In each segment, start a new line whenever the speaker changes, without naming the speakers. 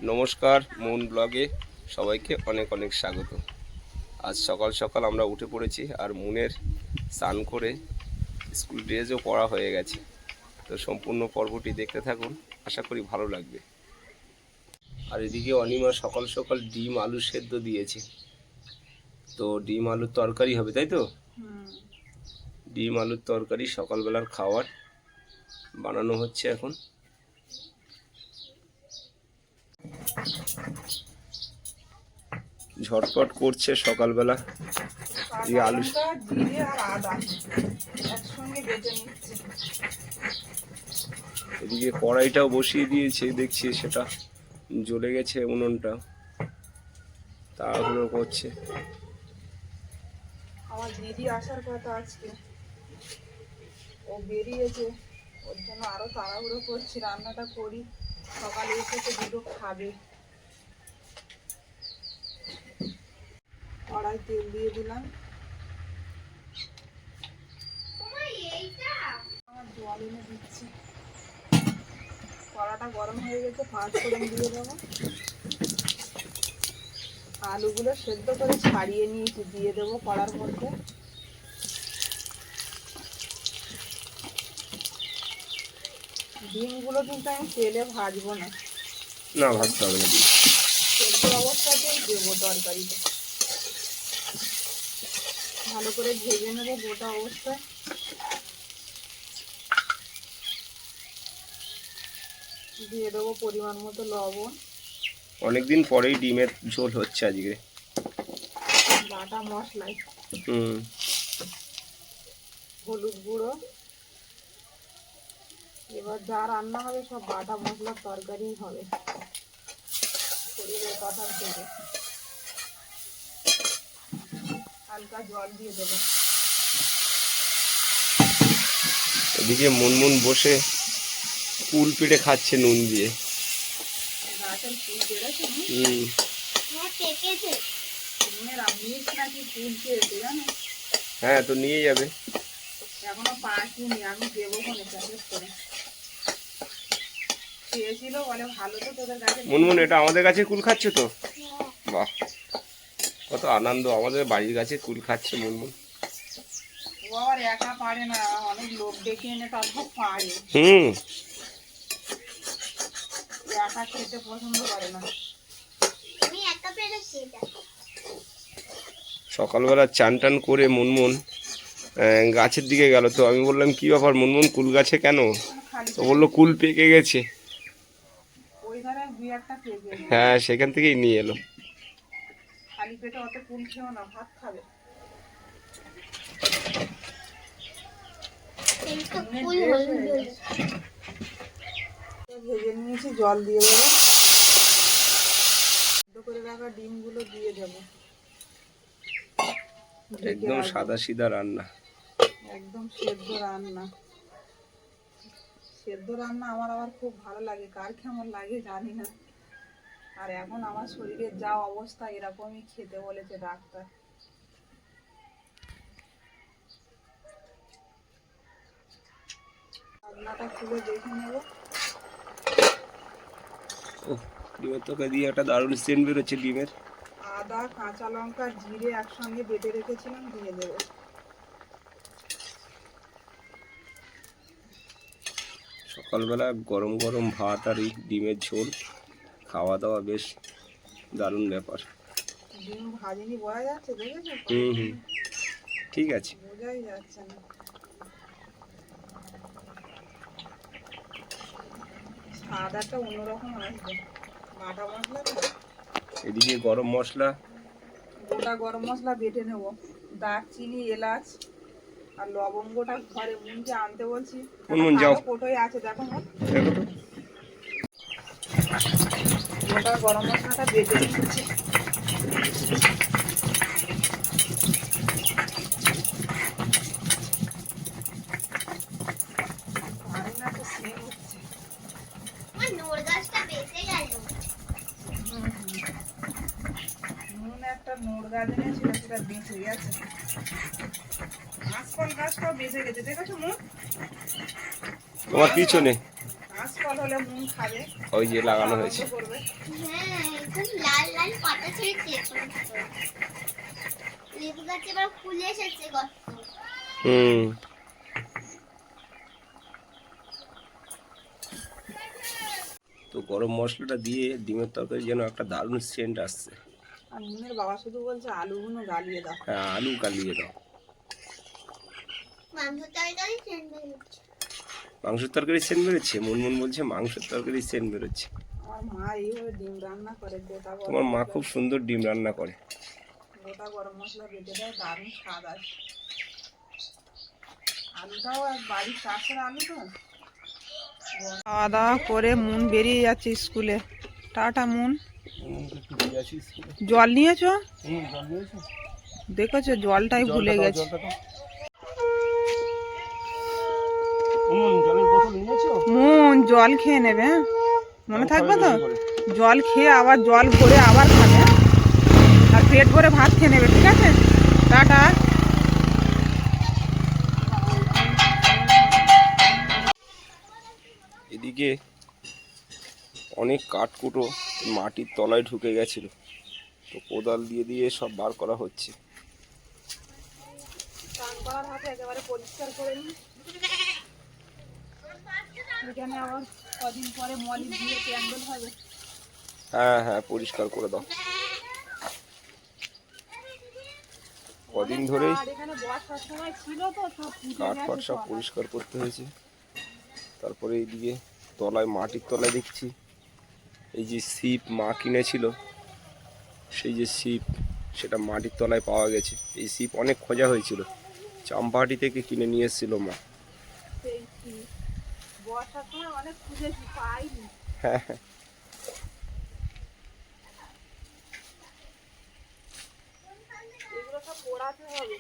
নমস্কার, মন ব্লগে সবাইকে অনেক অনেক স্বাগত। আজ সকাল সকাল আমরা উঠে পড়েছি আর মুনের স্নান করে স্কুল ড্রেসও পরা হয়ে গেছে। তো সম্পূর্ণ পর্বটি দেখতে থাকুন, আশা করি ভালো লাগবে। আর এদিকে অনিমা সকাল সকাল ডিম আলু সেদ্ধ দিয়েছে, তো ডিম আলুর তরকারি হবে, তাই তো? ডিম আলুর তরকারি সকালবেলার খাবার বানানো হচ্ছে এখন। ঝটপট করছে সকালবেলা। এই আলু
জিরে আর আদা একসঙ্গে বেটে নিচ্ছে।
এদিকে কড়াইটাও বসিয়ে দিয়েছে, দেখছি সেটা জ্বলে গেছে উনুনটা, তাড়াহুড়ো করছে।
আমার দিদি আসার কথা আজকে, ও বেরিয়েছে, ওর জন্য আরো তাড়াহুড়ো করছি, রান্নাটা করি, সকালে এসে তো দুটো খাবে। কড়াই তেল দিয়ে দিলাম, আমার জল এনে দিচ্ছি। কড়াটা গরম হয়ে গেছে, পাঁচ ফোড়ন দিয়ে দেবো। আলুগুলো সেদ্ধ করে ছাড়িয়ে নিয়েছি, দিয়ে দেবো কড়ার মধ্যে। ডিমগুলো কিন্তু আমি তেলে ভাজবো না,
না ভাজতে হবে না,
সেদ্ধ অবস্থাতেই দেবো তরকারিতে। ভালো করে ভেজে নেবো গোটা অবস্থায়। দিয়ে দেবো পরিমাণ মতো লবণ।
অনেকদিন পরেই ডিমের ঝোল হচ্ছে আজকে,
বাটা মশলাই।
হুম।
হলুদ গুঁড়ো। এবার যা রান্না হবে সব বাটা মশলার তরকারি হবে, শরীরের কথা থেকে। হালকা জল দিয়ে দেবো।
এদিকে মুনমুন বসে কুল পিঠে খাচ্ছে নুন দিয়ে।
গাছের ফুল বেড়েছে, নাকি ফুল পেয়েছে জানো?
হ্যাঁ, তো নিয়ে যাবে।
এখনো পাকিনি, আমি দেবো কোনে প্যাকেট করে। চেয়েছিল, বলে ভালো তো তোদের গাছে।
মুনমুন, এটা আমাদের গাছে কুল খাচ্ছে তো? বাহ, কত আনন্দ, আমাদের বাড়ির গাছে কুল খাচ্ছে মুনমুন।
ও আবার একা পারে না, অনেক লোক ডেকে এনে তারপর পারে। একা খেতে পছন্দ করে না। আমি একা পেরেছি।
সকালবেলা চান টান করে মুনমুন গাছের দিকে গেল, তো আমি বললাম কি ব্যাপার মুনমুন, কুল গাছে কেন? তো বললো কুল পেকে গেছে।
ওই ধারে দুই একটা পেকে।
হ্যাঁ, সেখান থেকেই নিয়ে এলো।
খালি পেটে অত কুল খেও না, ভাত খাবে। ভেজে নিয়েছি, জল দিয়ে দেবো। সিদ্ধ করে রাখা ডিমগুলো দিয়ে দেবো।
একদম সাদা সিধা রান্না,
একদম সেদ্ধ রান্না। সেদ্ধ রান্না আমার আবার খুব ভালো লাগে, কার কেমন লাগে জানি না। আর এখন আমার শরীরের যা অবস্থা, এরকমই খেতে বলেছে ডাক্তার। রান্নাটা খুলে দেখে নেবো।
ডিমের তরকারি দিয়ে একটা দারুণ সেন্ট বেরোচ্ছে ডিমের।
আদা, কাঁচা লঙ্কা, জিরে একসঙ্গে বেটে রেখেছিলাম, দিয়ে দেবো।
সকালবেলা গরম গরম ভাত আর এই ডিমের ঝোল, খাওয়া দাওয়া বেশ দারুণ ব্যাপার।
ডিম ভাজিনি বোঝা যাচ্ছে, দেখেছো?
ঠিক আছে,
বোঝাই যাচ্ছে না। স্বাদটা অন্যরকম আসবে, বাটা মশলা তো।
এদিকে গরম মশলা,
গোটা গরম মশলা বেটে নেবো। দারচিনি, এলাচ আর লবঙ্গটা ঘরে মুনকে আনতে বলছি।
যাও,
কোটোই আছে, দেখো।
দেখো তো।
গোটা গরম মশলাটা বেটে নিচ্ছি। একটা নোড় গাছ এনেছিল, সেটা বেঁচে গেছে। আঁশফল গাছটাও বেঁচে গেছে, দেখেছো মুন?
তোমার পিছনে
আঁশফল সকাল হলে মুন খাবে,
ওই যে লাগানো হয়েছে।
আনন্দ করবে।
হ্যাঁ একদম লাল লাল পাতা ছেড়েছে লেবু গাছে এবার ফুল এসেছে কত।
হুম। তো গরম মশলাটা দিয়ে ডিমের তরকারি যেন একটা দারুণ সেন্ট আসছে।
আর মুনের বাবা শুধু বলছে আলুগুলো গালিয়ে দাও।
হ্যাঁ, আলু কালিয়ে দাও।
মাংস তরকারি সেন্ট বেরোচ্ছে।
মাংসের তরকারি সেন্ট বেরোচ্ছে? মুনমুন বলছে মাংসের তরকারি সেন্ট বেরোচ্ছে।
আমার মা এইভাবে ডিম রান্না করে, গোটা
তোমার
গরম
মা
মশলা,
খুব সুন্দর ডিম রান্না করে।
গোটা গরম মশলা বেটে দেয়, দারুণ স্বাদ আসে। আলুটাও এক বাড়ির চাষের আলু তো। খাওয়া দাওয়া করে মুন বেরিয়ে যাচ্ছে স্কুলে। Tata moon. জল নিয়েছো? দেখেছো জলটাই ভুলে গেছে। মুন জল খেয়ে নেবে, হ্যাঁ? মনে থাকবে তো? জল খেয়ে আবার জল ভরে আবার খাবে, হ্যাঁ? আর পেট ভরে ভাত খেয়ে নেবে, ঠিক আছে? টাটা।
এদিকে অনেক কাঠকুটো মাটির তলায় ঢুকে গেছিল, তো কোদাল দিয়ে দিয়ে সব বার করা হচ্ছে।
স্নান করার হাতে একেবারে পরিষ্কার করে নিই। এখানে আবার কদিন পরে মলি দিয়ে প্যান্ডেল হবে।
হ্যাঁ হ্যাঁ, পরিষ্কার করে দাও। কদিন ধরেই
আর এখানে বর্ষার সময় ছিল তো সব পুঁতে
কাঠ
গেছে
ফাট সব
সব।
পরিষ্কার করতে হয়েছে। তারপরে এইদিকে তলায়, মাটির তলায় দেখছি এই যে ছিপ মা কিনেছিল, সেই যে ছিপ, সেটা মাটির তলায় পাওয়া গেছে। এই ছিপ অনেক খোঁজা হয়েছিল, চাম্পাহাটি থেকে কিনে নিয়ে এসেছিল মা।
সেই কি, বর্ষার সময় অনেক খুঁজেছি, পাইনি।
হ্যাঁ হ্যাঁ।
এগুলো সব পোড়াতে হবে।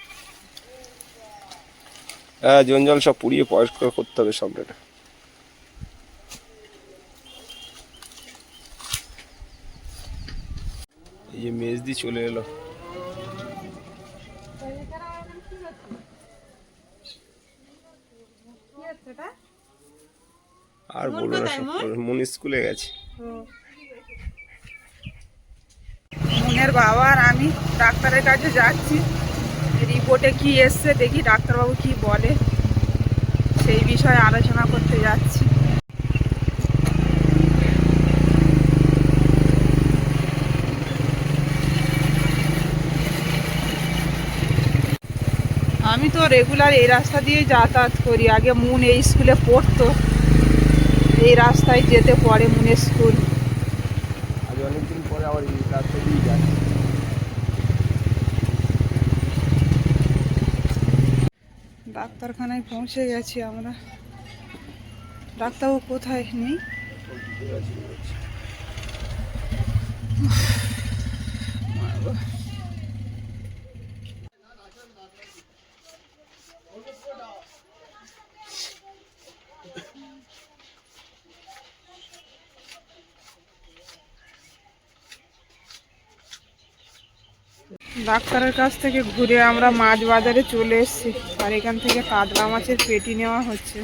হ্যাঁ, জঞ্জাল সব পুড়িয়ে পরিষ্কার করতে হবে সামনেটা। এই যে মেজদি চলে এলো। আর বলো না, সব মন স্কুলে গেছে।
মুনের বাবা আর আমি ডাক্তারের কাছে যাচ্ছি, রিপোর্টে কি এসছে দেখি ডাক্তারবাবু কি বলে, সেই বিষয়ে আলোচনা করতে যাচ্ছি। আমি তো রেগুলার এই রাস্তা দিয়েই যাতায়াত করি, আগে মুন এই স্কুলে পড়তো, এই রাস্তায় যেতে পড়ে মুনের স্কুল।
আজ অনেকদিন পরে আবার এই রাস্তা দিয়ে যাচ্ছে।
ডাক্তারখানায় পৌঁছে গেছি আমরা। ডাক্তারবাবু কোথায় নেই? ডাক্তারের কাছ থেকে ঘুরে আমরা মাছ বাজারে চলে এসেছি, আর এখান থেকে কাতলা মাছের পেটি নেওয়া হচ্ছে।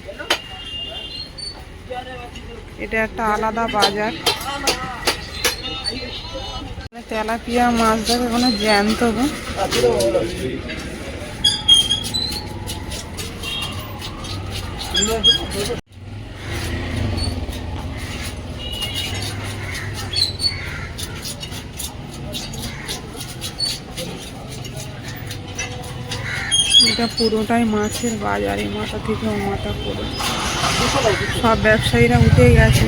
এটা একটা আলাদা বাজার। তেলাপিয়া মাছ দেখো, ওখানে জ্যান্ত গো। এটা পুরোটাই মাছের বাজার, এই মাথা থেকে ও মাথা পুরো সব ব্যবসায়ীরা উঠে গেছে।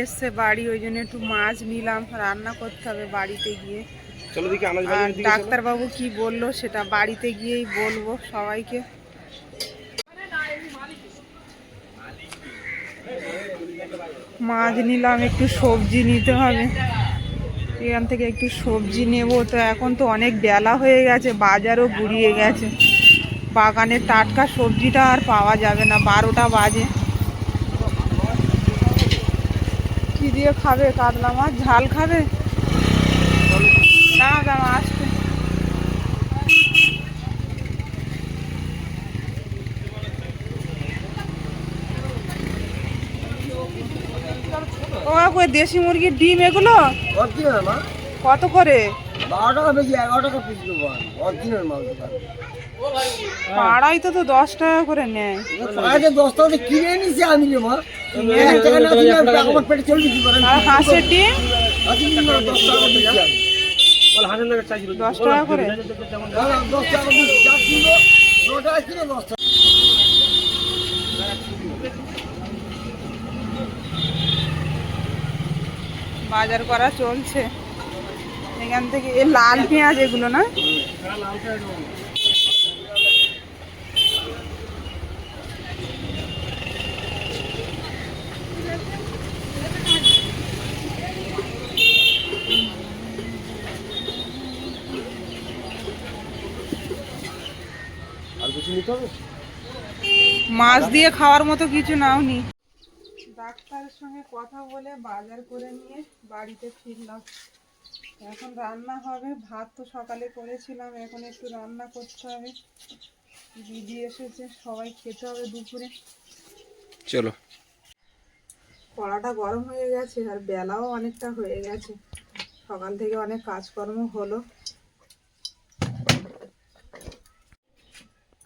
এসছে বাড়ি, ওই জন্য একটু মাছ নিলাম, রান্না করতে হবে বাড়িতে গিয়ে।
চলো দেখি আনাজ
আর
বাজারের দিকে চলো।
ডাক্তারবাবু কি বললো সেটা বাড়িতে গিয়েই বলবো সবাইকে। মাছ নিলাম, একটু সবজি নিতে হবে, এখান থেকে একটু সবজি নেব। তো এখন তো অনেক বেলা হয়ে গেছে, বাজারও গুড়িয়ে গেছে, বাগানের টাটকা সবজিটা আর পাওয়া যাবে না, 12টা বাজে। কি দিয়ে খাবে কাতলা মাছ? ঝাল খাবে? না দাঁড়া আসতে। ও কাকু, এ দেশি মুরগির ডিম এগুলো কত করে?
12 টাকা বেশি, 11 টাকা পিস দেবো আমি। অরিজিনাল মাল দোকান।
পাড়াই তো 10 টাকা করে নেয়।
পাড়াতে 10 টাকা কিনে নিছি আমি রে মা।
কিনে
1 টাকা না দিলে আমার পেটে চলবে কি করে?
আর হাঁসের ডিম
আজকে 10 টাকা দিচ্ছি আমি।
10 টাকা করে।
10 টাকা দিচ্ছি, যা কিলো 9 টাকা কিলো 10 টাকা।
বাজার করা চলছে এখান থেকে। এই লাল পেঁয়াজ এগুলো না?
আর কিছু নিতে হবে?
মাছ দিয়ে খাওয়ার মতো কিছু নাওনি। ডাক্তারের সঙ্গে কথা বলে বাজার করে নিয়ে বাড়িতে ফিরলাম। এখন রান্না হবে, ভাত তো সকালে করেছিলাম, এখন একটু রান্না করতে হবে। দিদি এসেছে, সবাই খেতে হবে দুপুরে।
চলো।
কড়াটা গরম হয়ে গেছে আর বেলাও অনেকটা হয়ে গেছে, সকাল থেকে অনেক কাজকর্ম হলো।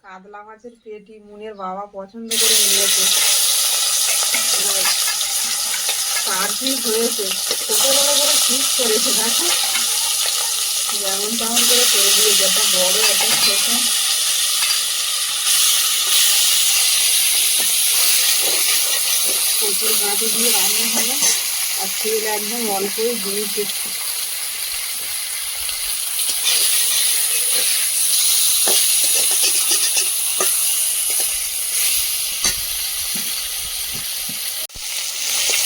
কাতলা মাছের পেটি মুনের বাবা পছন্দ করে নিয়েছে, চার পিস হয়েছে, ছোটবেলা করে পিস করেছে, দেখো যেমন তেমন করে দিয়েছে, একটা বড় একটা ছোট। প্রচুর গাঁটি দিয়ে রান্না হবে, আর তেল একদম অল্পই দিয়েছে।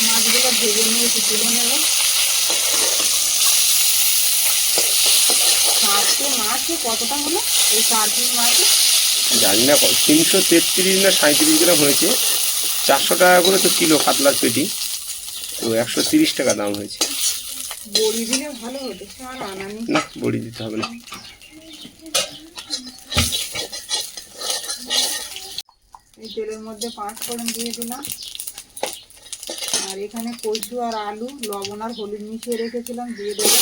মাছগুলো ভেজে নিয়ে তুলে নেব। মাছও কতটা হলো এই 4 পিস মাছে?
জানি না, 333 না 37 গ্রাম হয়েছে। 400 টাকা করে তো কিলো কাতলার পেটি, তো 130 টাকা দাম হয়েছে।
বড়ি দিলে ভালো হতো, আর আনানি।
না, বড়ি দিতে হবে না।
এই তেলের মধ্যে 5 ফোড়ন দিয়ে দিলাম, আর এখানে কচু আর আলু লবণ আর হলুদ মিশিয়ে রেখেছিলাম, দিয়ে দেবো।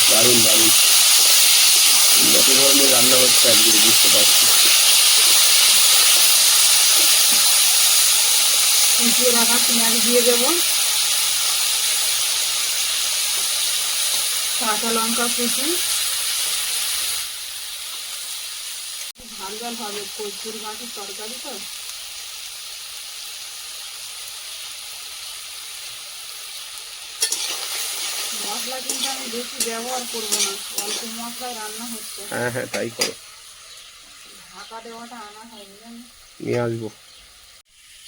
দারুণ দারুণ, যত ধরনের রান্না হচ্ছে একদিকে বুঝতে পারছি।
কুচিয়ে রাখা পেঁয়াজ দিয়ে দেবো, কাঁচা লঙ্কা কুচি। ঝাল ঝাল হবে, কচুর মাছের তরকারি তো। মশলা কিন্তু আমি বেশি ব্যবহার করবো না, অল্প মশলায় রান্না হচ্ছে।
হ্যাঁ হ্যাঁ, তাই করো।
ঢাকা দেওয়াটা আনা হয়নি জানি।
নিয়ে আসবো।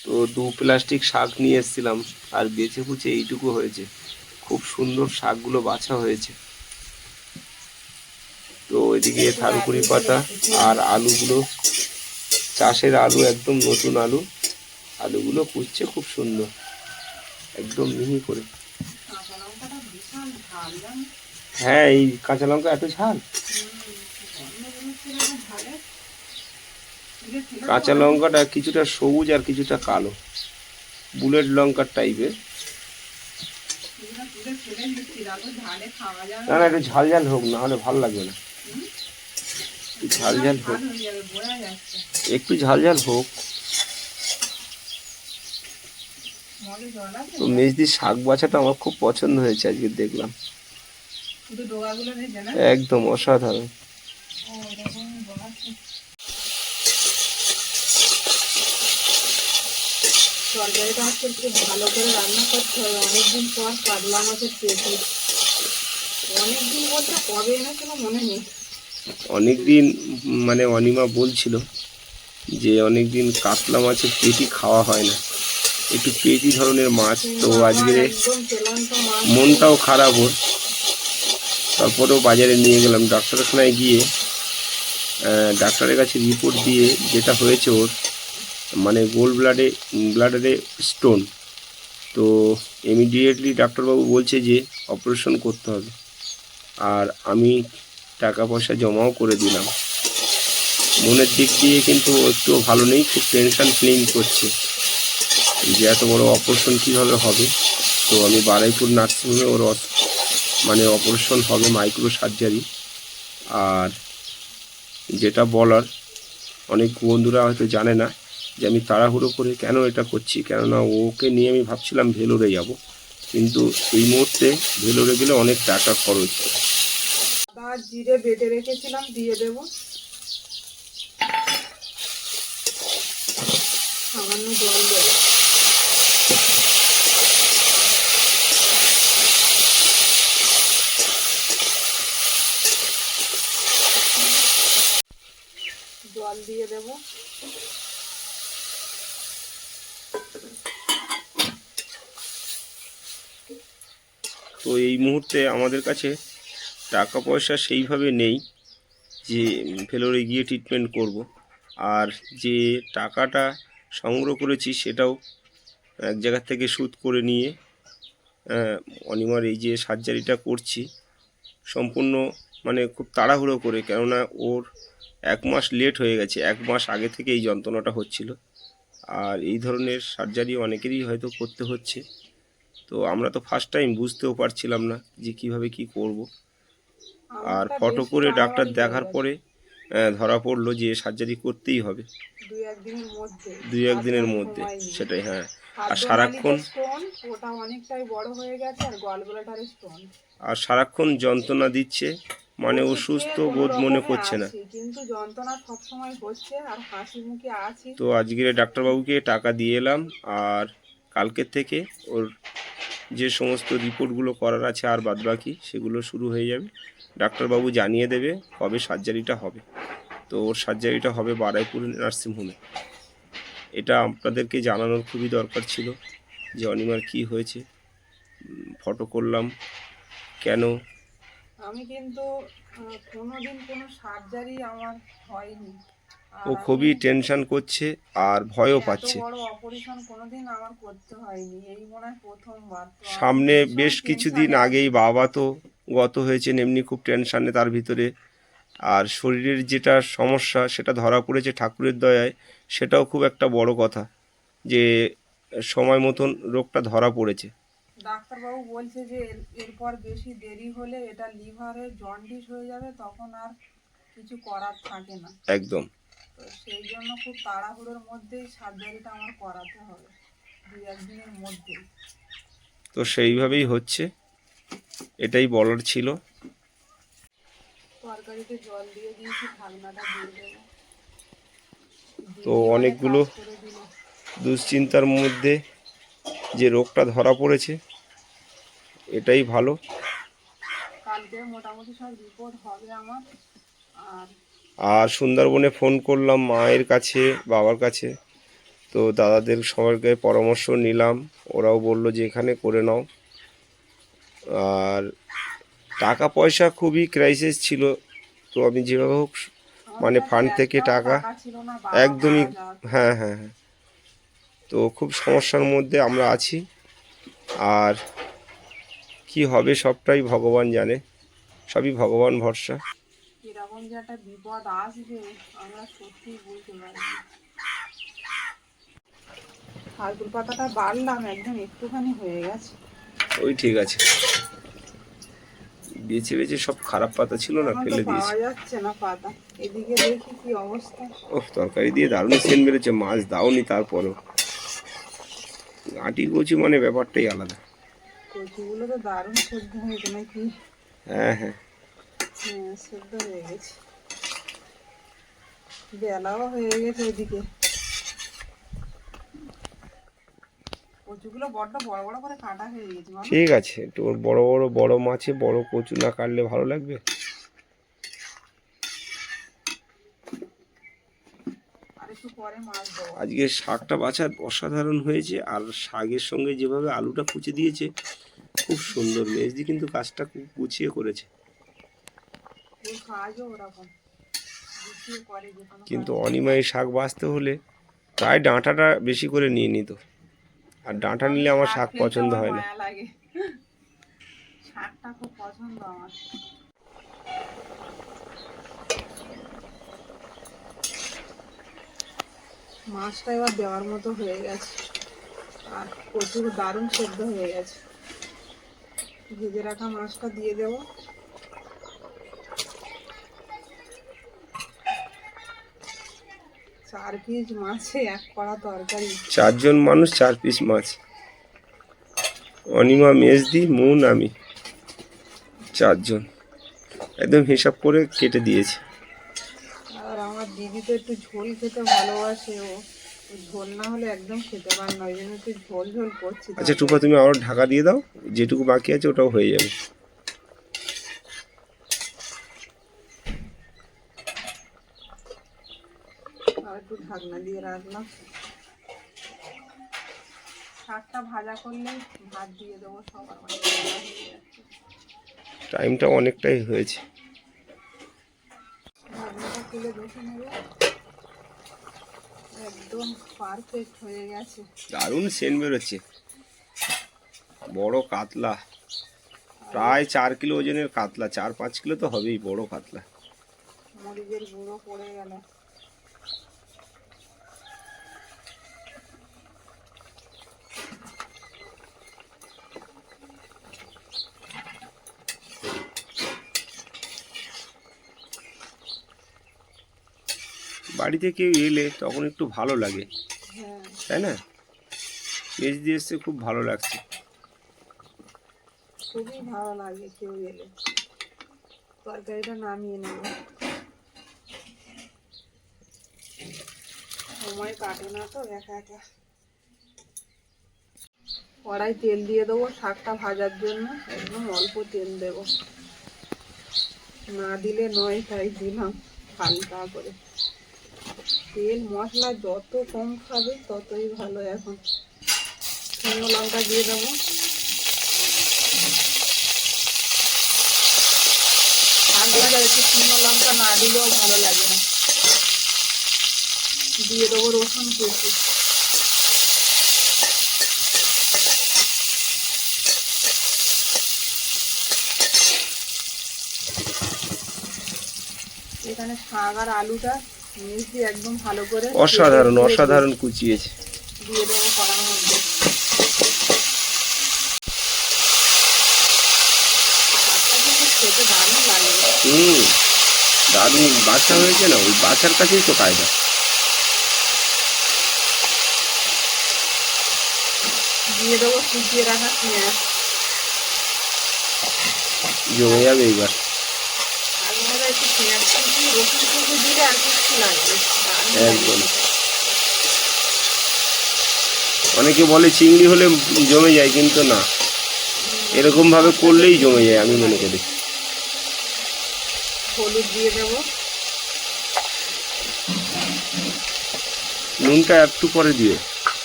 তো 2 প্লাস্টিক শাক নিয়ে এসেছিলাম, আর বেছে বুছে এইটুকু হয়েছে। খুব সুন্দর শাকগুলো বাছা হয়েছে। তো ওইদিকে থারুকুড়ি পাতা আর আলুগুলো, চাষের আলু, একদম নতুন আলু, আলুগুলো কুচছে খুব সুন্দর, একদম মিহি করে।
কাঁচা লঙ্কাটা ভীষণ ঝাল জানি।
হ্যাঁ, এই কাঁচা লঙ্কা এত ঝাল। কাঁচা লঙ্কাটা কিছুটা সবুজ আর কিছুটা কালো, বুলেট লঙ্কার টাইপের। না না, একটু ঝাল ঝাল হোক, না হলে ভালো লাগবে না। একটু ঝাল ঝাল হোক, একটু ঝাল ঝাল হোক। তো মেজদির শাক বাছাটা আমার খুব পছন্দ হয়েছে, আজকে দেখলাম, একদম অসাধারণ।
তরকারিটা হচ্ছে একটু ভালো করে রান্না করতে হবে। অনেকদিন পর কাতলা মাছের পেটি, অনেকদিন বলতে কবে এনেছিল মনে নেই।
অনেক দিন মানে অনিমা বলছিল যে অনেক দিন কাতলা মাছের পেটি খাওয়া হয় না, একটু পেটি ধরনের মাছ। তো
কিন্তু আমার
আজকে
একদম চূড়ান্ত মাছ।
মনটাও খারাপ ওর, তারপরেও বাজারে নিয়ে গেলাম। ডাক্তারখানায় গিয়ে ডাক্তারের কাছে রিপোর্ট দিয়ে যেটা হয়েছে ওর মানে ব্লাডারে স্টোন। তো ইমিডিয়েটলি ডাক্তারবাবু বলছে যে অপারেশন করতে হবে। আর আমি টাকা পয়সা জমাও করে দিলাম। মনের দিক দিয়ে কিন্তু একটু ভালো নেই, খুব টেনশন ফিলিং করছে যে এত বড় অপারেশন কীভাবে হবে। তো আমি বারুইপুর নার্সিংহোমে ওর মানে অপারেশন হবে, মাইক্রো সার্জারি। আর যেটা বলার, অনেক বন্ধুরা হয়তো জানে না যে আমি তাড়াহুড়ো করে কেন এটা করছি, কেননা ওকে নিয়ে আমি ভাবছিলাম ভেলোরে যাব, কিন্তু এই মুহূর্তে ভেলোরে গেলে অনেক টাকা খরচ।
আদা আর জিরে বেটে রেখেছিলাম, দিয়ে দেবো। সামান্য জল দেবো। জল দিয়ে দেবো।
তো এই মুহূর্তে আমাদের কাছে টাকা পয়সা সেইভাবে নেই যে ভেলোরে গিয়ে ট্রিটমেন্ট করব। আর যে টাকাটা সংগ্রহ করেছি সেটাও এক জায়গা থেকে সুদ করে নিয়ে অনিমার এই যে সার্জারিটা করছি সম্পূর্ণ মানে খুব তাড়াহুড়ো করে, কেননা ওর 1 মাস লেট হয়ে গেছে। 1 মাস আগে থেকে এই যন্ত্রণাটা হচ্ছিল। আর এই ধরনের সার্জারি অনেকেরই হয়তো করতে হচ্ছে। তো আমরা তো ফার্স্ট টাইম, বুঝতেও পারছিলাম না যে কিভাবে কি করব। আর
আমারটা
ফটো
বেশি
করে ডাক্তার
বাড়াবাড়ি হয়ে
দেখার
গেছে।
পরে ধরা পড়লো যে সার্জারি করতেই হবে
2-1 দিনের মধ্যে।
2-1 দিনের
তাছাড়া
মধ্যে।
সময় নেই।
সেটাই, হ্যাঁ। আর
খাদ্যনালীতে স্টোন, ওটা অনেকটাই বড় হয়ে গেছে, আর গলব্লাডারে স্টোন।
সারাক্ষণ যন্ত্রণা দিচ্ছে, মানে ও
ওষুধ
সুস্থ
খেয়ে কোনো
বোধ মনে
রকমে
করছে না।
আছি, কিন্তু যন্ত্রণা সবসময় হচ্ছে আর হাসি মুখে আছি।
তো আজকে ডাক্তারবাবুকে টাকা দিয়ে এলাম। আর কালকের থেকে ওর যে সমস্ত রিপোর্টগুলো করার আছে আর বাদবাকি সেগুলো শুরু হয়ে যাবে। ডাক্তারবাবু জানিয়ে দেবে কবে সার্জারিটা হবে। তো ওর সার্জারিটা হবে বারুইপুর নার্সিংহোমে। এটা আপনাদেরকে জানানোর খুবই দরকার ছিল যে অনিমার কী হয়েছে। ফটো করলাম কেন।
আমি কিন্তু কোনোদিন কোনো সার্জারি আমার হয়নি।
ও
আর
খুবই
আমি
টেনশন করছে আর ভয়ও
এত
পাচ্ছে।
বড় অপারেশন কোনোদিন আমার করতে হয়নি, এই মনে হয় প্রথমবার। তো আমি
সামনে
ভীষণ
বেশ কিছুদিন
টেনশনে
আগেই
আছি।
বাবা তো গত হয়েছেন, এমনি খুব টেনশানে তার ভিতরে। আর শরীরের যেটা সমস্যা সেটা ধরা পড়েছে ঠাকুরের দয়ায়, সেটাও খুব একটা বড় কথা যে সময় মতন রোগটা ধরা পড়েছে।
ডাক্তারবাবু বলছে যে এরপর বেশি দেরি হলে এটা লিভারে জন্ডিস হয়ে যাবে, তখন আর কিছু করার থাকে না।
একদম।
তো সেই জন্য খুব তাড়াহুড়োর মধ্যেই সার্জারিটা আমার করাতে হবে, 2-1 দিনের মধ্যেই।
তো সেইভাবেই হচ্ছে, এটাই বলার ছিল।
তরকারিতে জল দিয়ে দিয়েছি, ঢাকনাটা দিয়ে দেবো।
তো
দিদি অনেক
অনেকগুলো
কাজ করে দিল।
দুশ্চিন্তার মধ্যে যে রোগটা ধরা পড়েছে, এটাই ভালো।
কালকে মোটামুটি সব রিপোর্ট হবে আমার। আর
আর সুন্দরবনে ফোন করলাম মায়ের কাছে, বাবার কাছে। তো দাদাদের সবাইকে পরামর্শ নিলাম, ওরাও বললো যে এখানে করে নাও। আর টাকা পয়সা খুবই ক্রাইসিস ছিল। তো আমি যেভাবে হোক
আমার
মানে
কাছে
ফান্ড থেকে
একটাও
টাকা
টাকা ছিল না, বাবা
একদমই,
মারা যাওয়ার পর।
হ্যাঁ হ্যাঁ হ্যাঁ। তো খুব সমস্যার মধ্যে আমরা আছি। আর কি হবে সবটাই ভগবান জানে, সবই ভগবান ভরসা।
এরকম যে একটা বিপদ আসবে আমরা সত্যিই বুঝতে পারিনি। খারকুল পাতাটা বাড়লাম, একদম একটুখানি হয়ে গেছে।
ওই ঠিক আছে, বেছে বেছে সব খারাপ পাতা ছিল না,
এখন তো
ফেলে দিয়েছি।
পাওয়া যাচ্ছে না পাতা। এদিকে দেখি কি অবস্থা।
ওহ, তরকারি দিয়ে দারুণ সেন্ট বেরোচ্ছে, মাছ দাওনি তারপরও। আটি কচি মানে ব্যাপারটাই আলাদা।
কচুগুলো তো দারুণ সেদ্ধ হয়েছে নাকি?
হ্যাঁ হ্যাঁ।
হ্যাঁ, সেদ্ধ হয়ে গেছে। বেলাও হয়ে গেছে এদিকে। কচুগুলো বড্ড বড় বড় করে কাটা হয়ে গেছে বলো।
ঠিক আছে, একটু ওর বড় বড় বড় মাছে বড় কচু না কাটলে ভালো লাগবে?
আর একটু পরে মাছ দেবো।
আজকে শাকটা বাছার অসাধারণ হয়েছে, আর শাকের সঙ্গে যেভাবে আলুটা কুচে দিয়েছে খুব সুন্দর। মেজদি কিন্তু কাজটা খুব গুছিয়ে করেছে,
ওর কাজও ওরকম গুছিয়ে করে যে কোনো
কিন্তু
কাজ।
অনিমাই শাক বাছতে হলে প্রায় ডাঁটাটা বেশি করে নিয়ে নিত, আর ডাঁটা নিলে আমার শাক
ফেলতে
পছন্দ
আমার
হয় না।
মায়া লাগে। শাকটা খুব পছন্দ আমার। মাছটা এবার দেওয়ার মতো হয়ে গেছে, আর প্রচুর দারুণ সেদ্ধ হয়ে গেছে। ভেজে রাখা মাছটা দিয়ে দেবো। চার পিস মাছে এক কড়া তরকারি।
4 জন মানুষ 4 পিস মাছ, অনিমা, মেজদি, মুন, আমি 4 জন একদম হিসাব করে কেটে দিয়েছে।
আর আমার দিদি তো একটু ঝোল খেতে ভালোবাসে, ও ঝোল না হলে একদম খেতে পারে না, ওই জন্য একটু ঝোল ঝোল করছি।
আচ্ছা টুপা, তুমি আবার ঢাকা দিয়ে দাও, যেটুকু বাকি আছে ওটাও হয়ে যাবে।
আর একটু ঢাকনা দিয়ে রাখলাম। শাকটা ভাজা করলে ভাত দিয়ে দেবো সবার মানে ভাজা হয়ে যাচ্ছে।
টাইমটা অনেকটাই হয়েছে।
ঢাকনাটা তুলে দেখে নেবে, একদম পারফেক্ট হয়ে গেছে।
দারুণ সেন্ট বেরোচ্ছে। বড় কাতলা, প্রায় 4 কিলো ওজনের কাতলা, 4-5 কিলো তো হবেই, বড় কাতলা।
মরিচের গুঁড়ো পড়ে গেল।
বাড়িতে কেউ এলে তখন একটু ভালো লাগে,
হ্যাঁ,
তাই না? পেঁচ দিয়ে এসছে, খুব ভালো লাগছে।
খুবই ভালো লাগে কেউ এলে। তরকারিটা নামিয়ে নেব, সময় কাটে না তো একা একা। কড়াই তেল দিয়ে দেবো শাকটা ভাজার জন্য, একদম অল্প তেল দেবো, না দিলে নয় তাই দিলাম হালকা করে। তেল মশলা যত কম খাবে ততই ভালো। এখন শুকনো লঙ্কা দিয়ে দেবো, শাক ভাজা একটু শুকনো লঙ্কা না দিলেও ভালো লাগে না। দিয়ে দেবো রসুন কুচি, এখানে শাক আর আলুটা মিশিয়ে একদম ভালো করে
অসাধারণ অসাধারণ কুচিয়েছে।
দিয়ে দেবো কড়ার মধ্যে। শাকটা কিন্তু খেতে দারুণ লাগে।
দারুণ বাছা হয়েছে না, ওই বাছার কাছেই তো কায়দা।
দিয়ে দেবো কুচিয়ে রাখা পেঁয়াজ,
জমে যাবে এইবার।
আর মনে একটু পেঁয়াজ কুচি রসুন কুচি দিলে আর কিছু লাগবে, দারুণ লাগে
একদম।
খেতে।
অনেকে বলে চিংড়ি হলে জমে যায়, কিন্তু না, এরকম ভাবে করলেই জমে যায় আমি মনে করি।
হলুদ দিয়ে দেবো,
নুনটা একটু পরে দিও,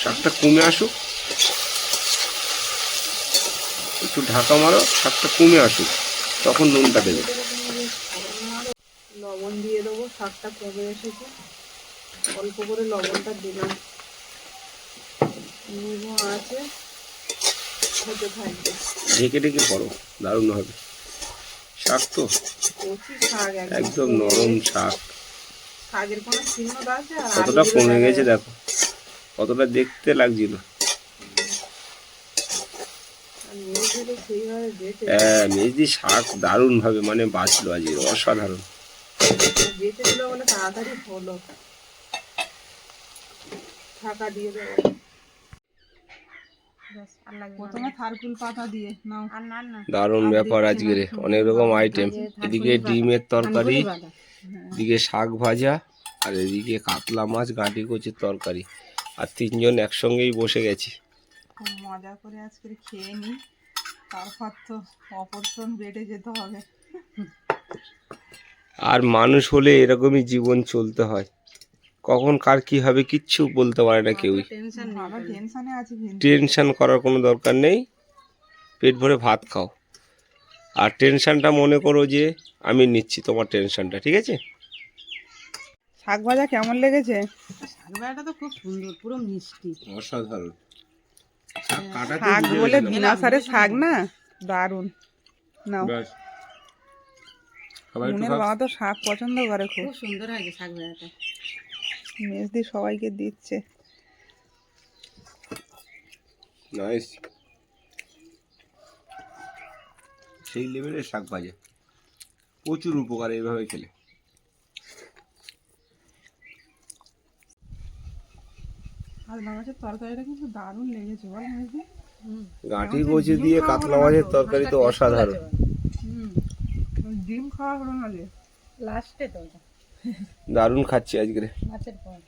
শাকটা কমে আসুক, একটু ঢাকা মারো, শাকটা কমে আসুক, তখন নুনটা দেবে।
লবণ দিয়ে দেবো, শাকটা কমে এসেছে, অল্প করে লবণটা দিলাম। নিবো আছে হতে থাকবে।
ঢেকে ঢেকে করো, দারুণ হবে। শাক তো
কচি শাক
একদম নরম শাক।
শাকের কোনো চিহ্ন আছে? আর
কতটা
আলুগুলো
কমে
দেখা
গেছে
যাচ্ছে।
দেখো, কতটা দেখতে লাগছিল।
আর মেয়েগুলো সেইভাবে বেঁচে
হ্যাঁ, মেজদি শাক দারুণ ভাবে মানে বাঁচলো আজকে, অসাধারণ।
বেঁচে দিল বলে তাড়াতাড়ি হলো। ঢাকা দিয়ে দেবো। প্রথমে থারকুল পাতা দিয়ে নাও।
দারুণ ব্যাপার আজকের, অনেক রকম আইটেম। এদিকে ডিমের তরকারি, এদিকে শাক ভাজা, আর এদিকে কাতলা মাছ গাঁটি কচুর তরকারি, আর 3 জন একসঙ্গেই বসে গেছি।
খুব মজা করে আজকে খেয়ে নিই, তারপর তো অপারেশন বেডে যেতে হবে।
আর মানুষ হলে এরকমই জীবন চলতে হয়, কখন কার কি হবে কিচ্ছু বলতে পারে না কেউই।
ভালো টেনশনে আছি কিন্তু।
টেনশন করার কোনো দরকার নেই, পেট ভরে ভাত খাও। আর টেনশনটা মনে করো যে আমি নিচ্ছি তোমার টেনশনটা, ঠিক আছে?
শাক ভাজা কেমন লেগেছে?
শাক ভাজাটা তো খুব সুন্দর, পুরো মিষ্টি।
অসাধারণ।
শাক বলে বিনা সারে শাক না, দারুণ। নাও, মুনের বাবা তো শাক পছন্দ করে খুব।
খুব সুন্দর হয়েছে শাক ভাজাটা।
মেজদি সবাইকে দিচ্ছে।
নাইস, সেই লেভেলের শাক ভাজা, প্রচুর উপকার এইভাবে খেলে।
কাতলা মাছের তরকারিটা কিন্তু দারুণ লেগেছে, বল মেজদি?
গাঁটি কচি দিয়ে কাতলা মাছের তরকারি তো অসাধারণ।
ডিম খাওয়া হলো না যে।
লাস্টে তো ওটা
দারুণ খাচ্ছি আজকে।
মাছের পর।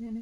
এনে